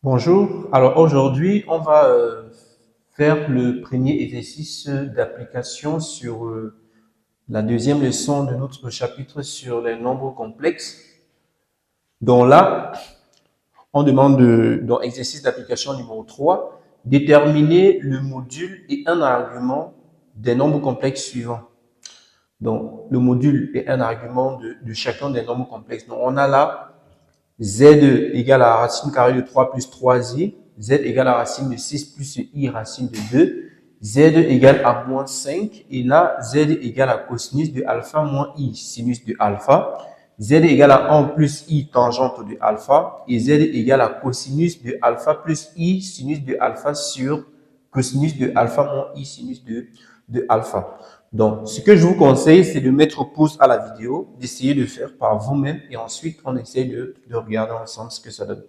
Bonjour, alors aujourd'hui on va faire le premier exercice d'application sur la deuxième leçon de notre chapitre sur les nombres complexes. Donc là, on demande dans exercice d'application numéro 3, déterminer le module et un argument des nombres complexes suivants. Donc le module est un argument de chacun des nombres complexes. Donc on a là z égale à la racine carrée de 3 plus 3i, z égale à la racine de 6 plus i racine de 2, z égale à moins 5, et là, z égale à cosinus de alpha moins i sinus de alpha, z égale à 1 plus i tangente de alpha, et z égale à cosinus de alpha plus i sinus de alpha sur cosinus de alpha moins i sinus de alpha. Donc, ce que je vous conseille, c'est de mettre pause à la vidéo, d'essayer de faire par vous-même et ensuite, on essaie de regarder ensemble ce que ça donne.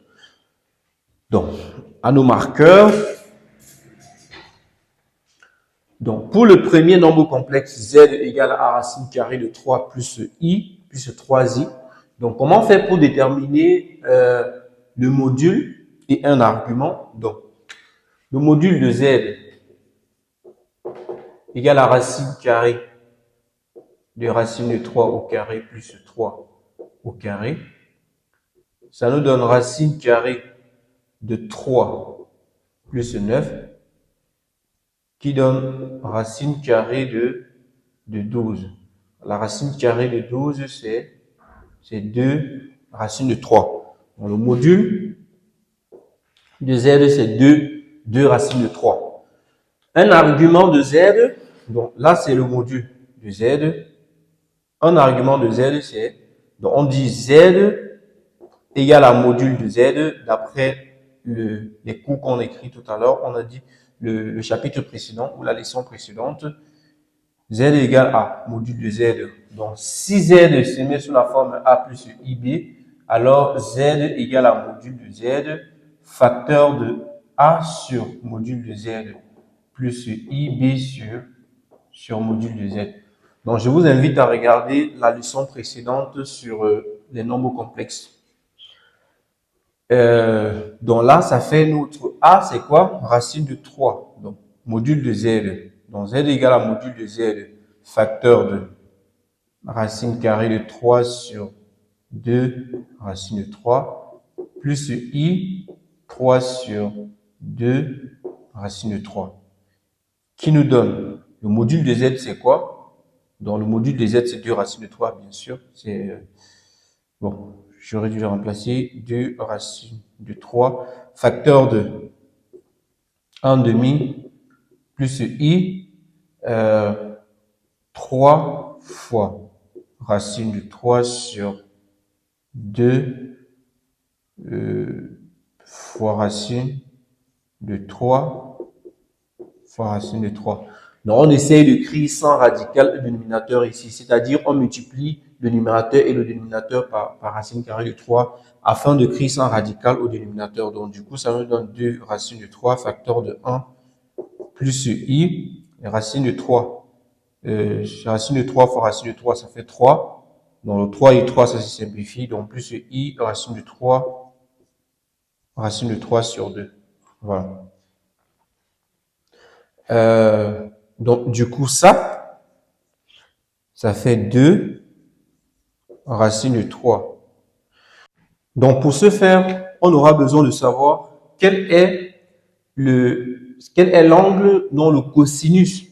Donc, à nos marqueurs. Donc, pour le premier nombre complexe, z égale à racine carrée de 3 plus i, plus 3i. Donc, comment faire pour déterminer le module et un argument? Donc, le module de z égale à racine carrée de racine de 3 au carré plus 3 au carré. Ça nous donne racine carrée de 3 plus 9 qui donne racine carrée de 12. La racine carrée de 12, c'est 2 racine de 3. Donc, le module de z, c'est 2 racines de 3. Un argument de z, donc là, c'est le module de z. Un argument de z, c'est, donc on dit z égale à module de z d'après les cours qu'on a écrit tout à l'heure. On a dit le chapitre précédent ou la leçon précédente. Z égale à module de z. Donc, si z se met sous la forme a plus ib, alors z égale à module de z, facteur de a sur module de z plus ib sur module de z. Donc, je vous invite à regarder la leçon précédente sur les nombres complexes. Donc là, ça fait notre A, c'est quoi? Racine de 3. Donc, module de Z. Donc, Z égale à module de Z, facteur de racine carrée de 3 sur 2, racine de 3, plus I, 3 sur 2, racine de 3. Qui nous donne? Le module de Z, c'est quoi? Donc, le module de Z, c'est 2 racines de 3, bien sûr. C'est, bon, j'aurais dû le remplacer. 2 racines de 3, facteur de 1 demi plus i, 3 fois racine de 3 sur 2 fois racine de 3 fois racine de 3. Donc, on essaye d'écrire sans radical le dénominateur ici, c'est-à-dire on multiplie le numérateur et le dénominateur par racine carrée de 3 afin de créer sans radical au dénominateur. Donc, du coup, ça me donne 2 racines de 3, facteur de 1 plus i, racine de 3. Racine de 3 fois racine de 3, ça fait 3. Donc, le 3 et 3, ça se simplifie. Donc, plus i, racine de 3, racine de 3 sur 2. Voilà. Donc, du coup, ça fait 2 racine de 3. Donc, pour ce faire, on aura besoin de savoir quel est l'angle dont le cosinus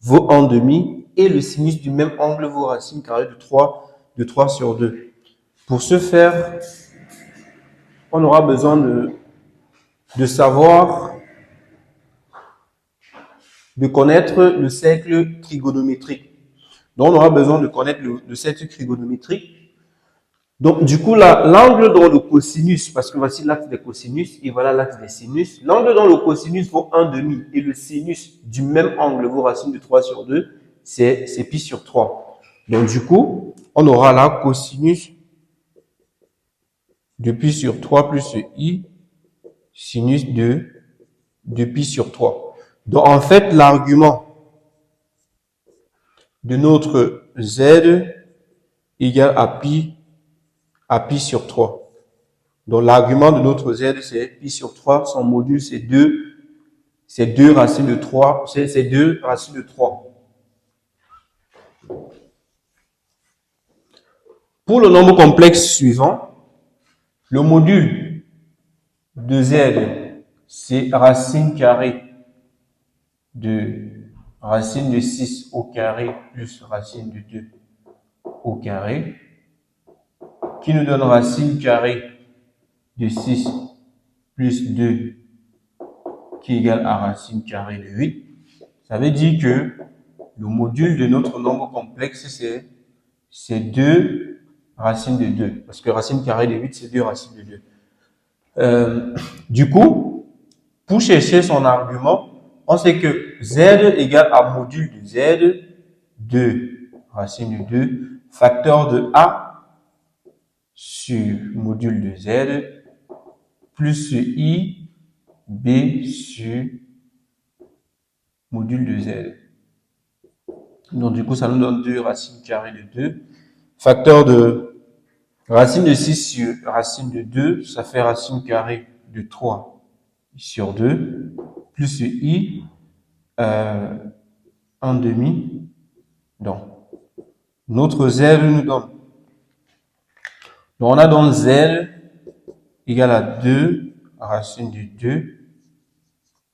vaut 1 demi et le sinus du même angle vaut racine carrée de 3 sur 2. Pour ce faire, on aura besoin de savoir, de connaître le cercle trigonométrique. Donc, on aura besoin de connaître le cercle trigonométrique. Donc, du coup, là, l'angle dans le cosinus, parce que voici l'axe des cosinus et voilà l'axe des sinus. L'angle dans le cosinus vaut 1 demi et le sinus du même angle vaut racine de 3 sur 2, c'est pi sur 3. Donc, du coup, on aura là cosinus de pi sur 3 plus i sinus de pi sur 3. Donc, en fait, l'argument de notre z égale à pi sur 3. Donc, l'argument de notre z, c'est pi sur 3. Son module, c'est 2 racines de 3. C'est 2 racines de 3. Pour le nombre complexe suivant, le module de z, c'est racine carrée de racine de 6 au carré plus racine de 2 au carré, qui nous donne racine carrée de 6 plus 2 qui est égal à racine carrée de 8. Ça veut dire que le module de notre nombre complexe, c'est 2 racines de 2. Parce que racine carrée de 8, c'est 2 racines de 2. Du coup, pour chercher son argument, on sait que z égale à module de z, 2 racine de 2, facteur de a sur module de z, plus i, b sur module de z. Donc, du coup, ça nous donne 2 racines carrées de 2. Facteur de racine de 6 sur racine de 2, ça fait racine carrée de 3 sur 2, plus i, 1 demi. Donc, notre z nous donne. Donc, on a donc z égale à 2 racine de 2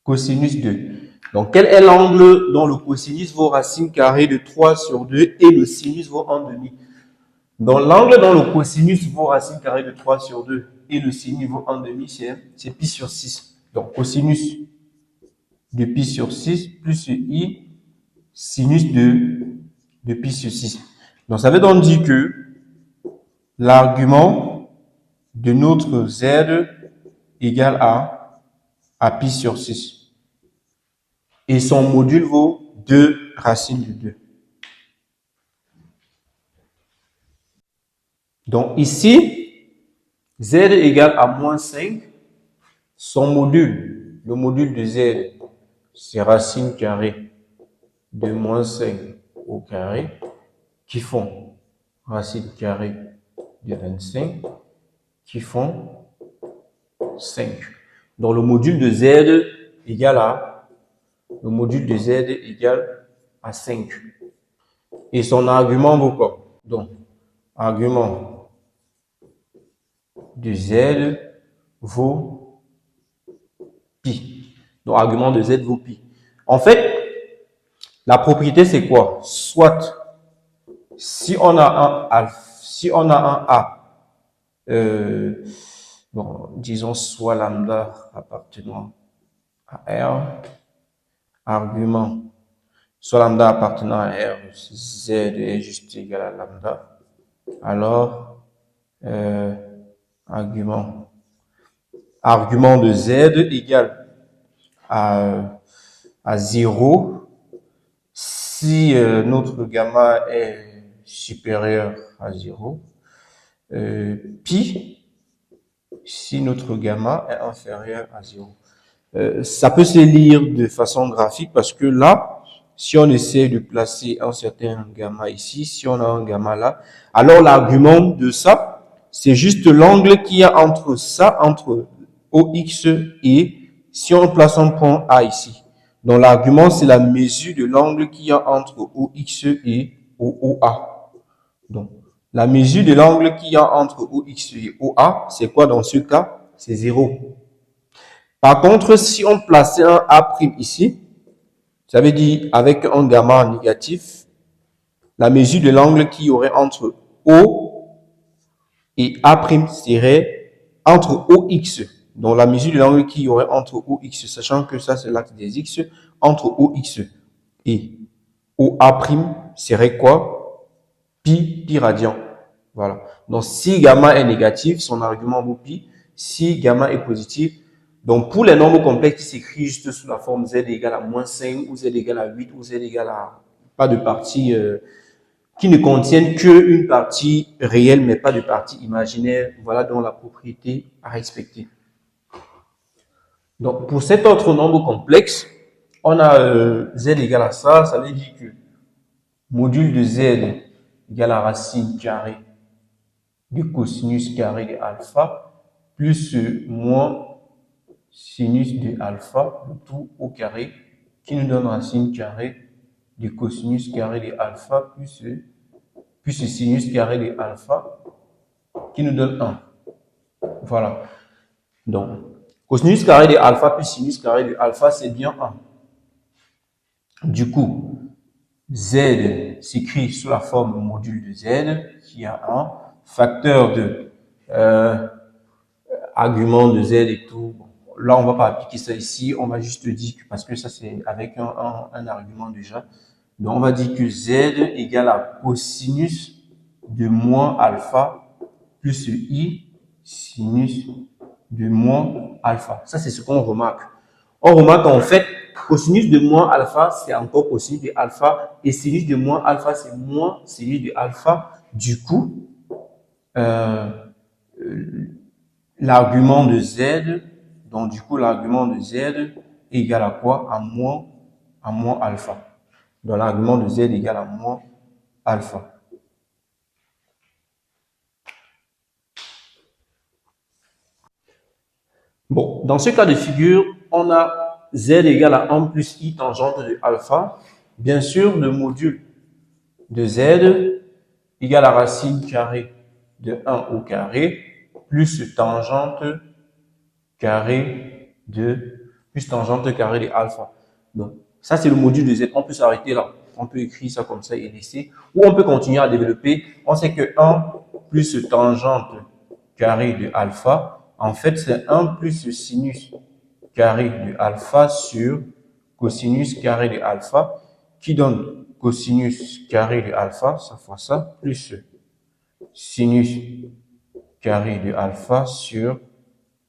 cosinus 2. Donc, quel est l'angle dont le cosinus vaut racine carrée de 3 sur 2 et le sinus vaut 1 demi? Donc, l'angle dont le cosinus vaut racine carrée de 3 sur 2 et le sinus vaut 1 demi, c'est pi sur 6. Donc, cosinus de pi sur 6 plus i sinus de pi sur 6. Donc, ça veut donc dire que l'argument de notre z égale à pi sur 6. Et son module vaut 2 racine de 2. Donc ici, z égale à moins 5. Son module, le module de z, c'est racine carrée de moins 5 au carré, qui font racine carrée de 25, qui font 5. Donc le module de z égale à 5. Et son argument vaut quoi? Donc, argument de z vaut pi. Donc, argument de z vaut pi. En fait, la propriété, c'est quoi? Soit, si on a un a, bon, disons soit lambda appartenant à R, argument, soit lambda appartenant à R, z est juste égal à lambda, alors, argument de z égale à 0 si notre gamma est supérieur à 0, pi si notre gamma est inférieur à 0. Ça peut se lire de façon graphique parce que là, si on essaie de placer un certain gamma ici, si on a un gamma là, alors l'argument de ça, c'est juste l'angle qu'il y a entre ça, entre OX et si on place un point A ici. Donc l'argument, c'est la mesure de l'angle qu'il y a entre OX et OA. Donc, la mesure de l'angle qu'il y a entre OX et OA, c'est quoi dans ce cas? C'est 0. Par contre, si on plaçait un A' ici, ça veut dire avec un gamma négatif, la mesure de l'angle qu'il y aurait entre O et A' serait entre OX. Donc la mesure de l'angle qu'il y aurait entre OX, sachant que ça c'est l'axe des X, entre OX et OA' serait quoi? Pi radian. Voilà. Donc si gamma est négatif, son argument vaut pi. Si gamma est positif, donc pour les nombres complexes qui s'écrivent juste sous la forme z égale à moins 5 ou z égale à 8 ou z égale à pas de partie qui ne contiennent qu'une partie réelle mais pas de partie imaginaire, voilà donc la propriété à respecter. Donc pour cet autre nombre complexe, on a z égale à ça, ça veut dire que module de z égale à racine carrée du cosinus carré de alpha plus moins sinus de alpha, le tout au carré, qui nous donne racine carrée de cosinus carré de alpha plus sinus carré de alpha, qui nous donne 1. Voilà. Donc, cosinus carré de alpha plus sinus carré de alpha, c'est bien 1. Du coup, Z s'écrit sous la forme module de Z, qui a un facteur de argument de Z et tout. Bon, là, on va pas appliquer ça ici, on va juste dire que, parce que ça, c'est avec un argument déjà. Donc, on va dire que Z égale à cosinus de moins alpha plus I sinus de moins alpha. Ça, c'est ce qu'on remarque. On remarque en fait, cosinus de moins alpha, c'est encore cosinus de alpha, et sinus de moins alpha, c'est moins sinus de alpha. Du coup, l'argument de Z, donc du coup, l'argument de Z est égal à quoi? À moins alpha. Donc, l'argument de Z est égal à moins alpha. Bon, dans ce cas de figure, on a Z égale à 1 plus I tangente de alpha. Bien sûr, le module de Z égale à racine carrée de 1 au carré plus tangente carrée de alpha. Donc, ça, c'est le module de Z. On peut s'arrêter là. On peut écrire ça comme ça et laisser. Ou on peut continuer à développer. On sait que 1 plus tangente carrée de alpha, en fait, c'est 1 plus sinus carré de alpha sur cosinus carré de alpha, qui donne cosinus carré de alpha, ça fait ça, plus sinus carré de alpha sur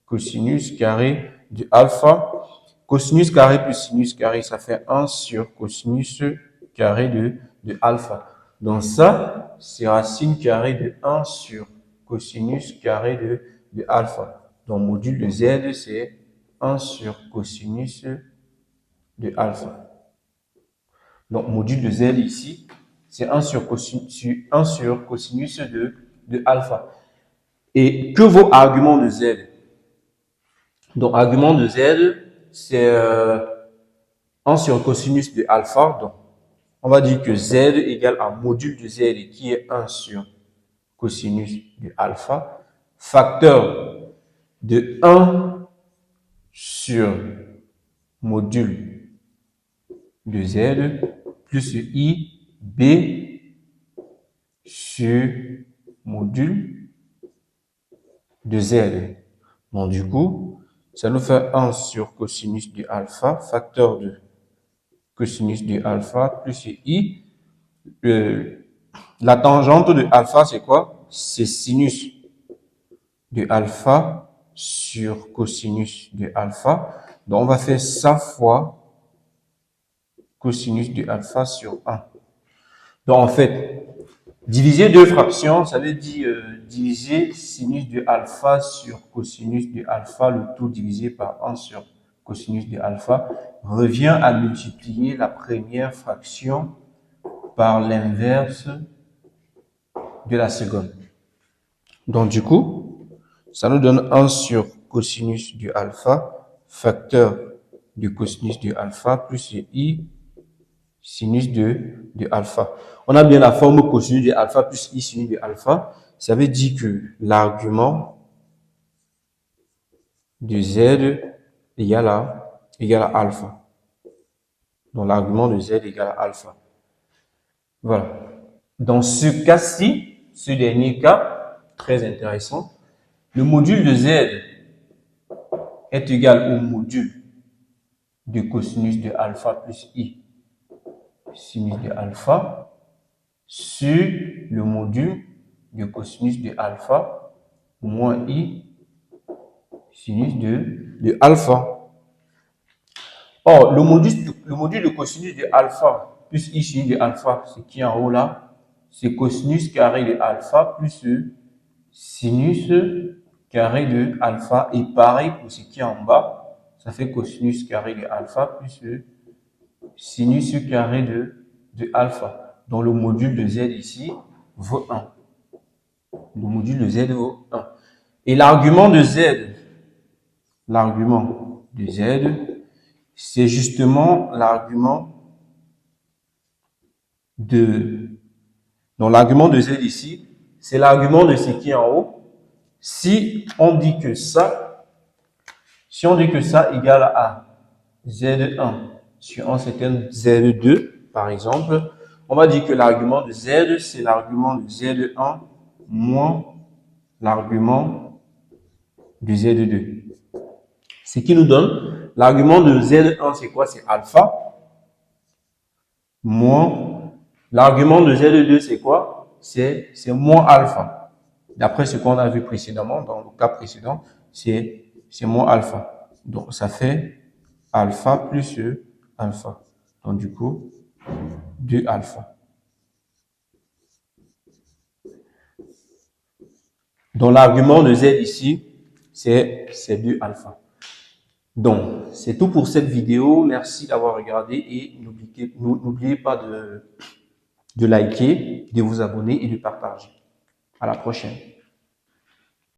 cosinus carré de alpha. Cosinus carré plus sinus carré, ça fait 1 sur cosinus carré de alpha. Donc ça, c'est racine carrée de 1 sur cosinus carré de alpha. Donc module de Z, c'est 1 sur cosinus de alpha. Donc module de Z ici, c'est 1 sur cosinus de alpha. Et que vaut argument de Z? Donc, argument de Z, c'est 1 sur cosinus de alpha. Donc, on va dire que Z égale à module de Z qui est 1 sur cosinus de alpha, facteur de 1 sur module de Z plus I B sur module de Z. Donc, du coup, ça nous fait 1 sur cosinus de alpha, facteur de cosinus de alpha plus I. La tangente de alpha, c'est quoi? C'est sinus de alpha sur cosinus de alpha. Donc, on va faire ça fois cosinus de alpha sur 1. Donc, en fait, diviser deux fractions, ça veut dire diviser sinus de alpha sur cosinus de alpha, le tout divisé par 1 sur cosinus de alpha, revient à multiplier la première fraction par l'inverse de la seconde. Donc, du coup, ça nous donne 1 sur cosinus de alpha, facteur du cosinus de alpha, plus I sinus de alpha. On a bien la forme cosinus de alpha plus I sinus de alpha. Ça veut dire que l'argument de Z égale à alpha. Donc, l'argument de Z égale à alpha. Voilà. Dans ce cas-ci, ce dernier cas, très intéressant, le module de Z est égal au module de cosinus de alpha plus I sinus de alpha sur le module de cosinus de alpha moins I sinus de alpha. Or, le module de cosinus de alpha plus I sinus de alpha, ce qui est en haut là, c'est cosinus carré de alpha plus sinus carré de alpha. Et pareil pour ce qui est en bas, ça fait cosinus carré de alpha plus sinus carré de alpha. Donc, le module de Z ici vaut 1. Le module de Z vaut 1. Et l'argument de Z, c'est justement l'argument de... Donc l'argument de Z ici, c'est l'argument de ce qui est en haut. Si on dit que ça égale à Z1 sur un certain Z2, par exemple, on va dire que l'argument de Z, c'est l'argument de Z1 moins l'argument de Z2. Ce qui nous donne, l'argument de Z1, c'est quoi? C'est alpha, moins l'argument de Z2, c'est quoi? C'est moins alpha. D'après ce qu'on a vu précédemment, dans le cas précédent, c'est moins alpha. Donc, ça fait alpha plus alpha. Donc, du coup, 2 alpha. Donc, l'argument de Z ici, c'est 2 alpha. Donc, c'est tout pour cette vidéo. Merci d'avoir regardé et n'oubliez pas de liker, de vous abonner et de partager. À la prochaine.